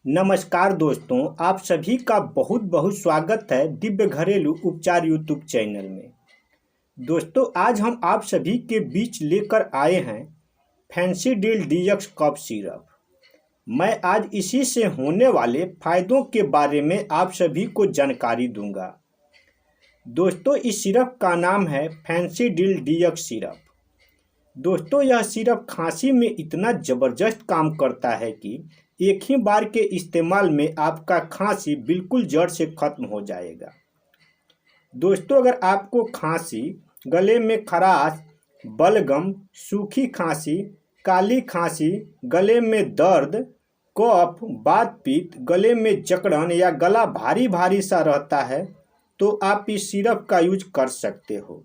नमस्कार दोस्तों, आप सभी का बहुत बहुत स्वागत है दिव्य घरेलू उपचार यूट्यूब चैनल में। दोस्तों, आज हम आप सभी के बीच लेकर आए हैं फैंसीडील डीएक्स कफ सिरप। मैं आज इसी से होने वाले फायदों के बारे में आप सभी को जानकारी दूंगा। दोस्तों, इस सिरप का नाम है फैंसीडील डीएक्स सिरप। दोस्तों, यह सिरप खांसी में इतना ज़बरदस्त काम करता है कि एक ही बार के इस्तेमाल में आपका खांसी बिल्कुल जड़ से खत्म हो जाएगा। दोस्तों, अगर आपको खांसी, गले में खराश, बलगम, सूखी खांसी, काली खांसी, गले में दर्द, कफ, वात पित्त, गले में जकड़न या गला भारी भारी सा रहता है तो आप इस सिरप का यूज कर सकते हो,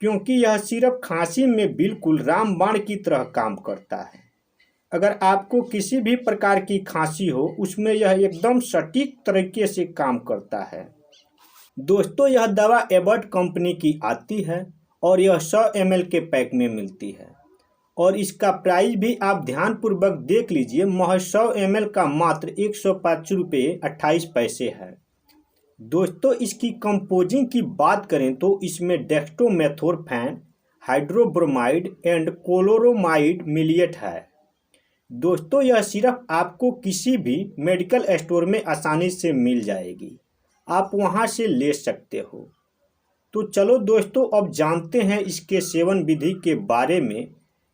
क्योंकि यह सिरप खांसी में बिल्कुल रामबाण की तरह काम करता है। अगर आपको किसी भी प्रकार की खांसी हो, उसमें यह एकदम सटीक तरीके से काम करता है। दोस्तों, यह दवा एबॉट कंपनी की आती है और यह 100 ml के पैक में मिलती है और इसका प्राइस भी आप ध्यानपूर्वक देख लीजिए। महज 100 ml का मात्र 105 रुपये 28 पैसे है। दोस्तों, इसकी कंपोजिंग की बात करें तो इसमें डेक्स्ट्रोमेथोर्फैन, हाइड्रोब्रोमाइड एंड क्लोरोमाइड मिलिएट है। दोस्तों, यह सिर्फ आपको किसी भी मेडिकल स्टोर में आसानी से मिल जाएगी, आप वहां से ले सकते हो। तो चलो दोस्तों, अब जानते हैं इसके सेवन विधि के बारे में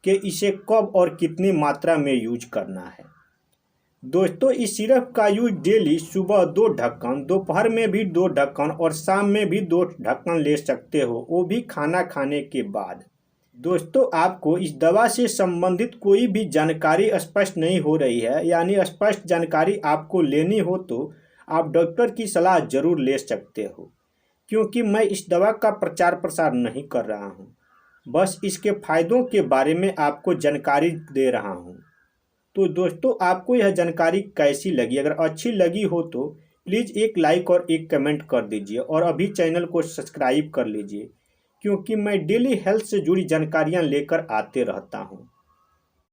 कि इसे कब और कितनी मात्रा में यूज करना है। दोस्तों, इस सिरप का यूज डेली सुबह 2 ढक्कन, दोपहर में भी 2 ढक्कन और शाम में भी 2 ढक्कन ले सकते हो, वो भी खाना खाने के बाद। दोस्तों, आपको इस दवा से संबंधित कोई भी जानकारी स्पष्ट नहीं हो रही है, यानी स्पष्ट जानकारी आपको लेनी हो तो आप डॉक्टर की सलाह जरूर ले सकते हो, क्योंकि मैं इस दवा का प्रचार प्रसार नहीं कर रहा हूँ, बस इसके फायदों के बारे में आपको जानकारी दे रहा हूँ। तो दोस्तों, आपको यह जानकारी कैसी लगी? अगर अच्छी लगी हो तो प्लीज़ एक लाइक और एक कमेंट कर दीजिए और अभी चैनल को सब्सक्राइब कर लीजिए, क्योंकि मैं डेली हेल्थ से जुड़ी जानकारियां लेकर आते रहता हूं।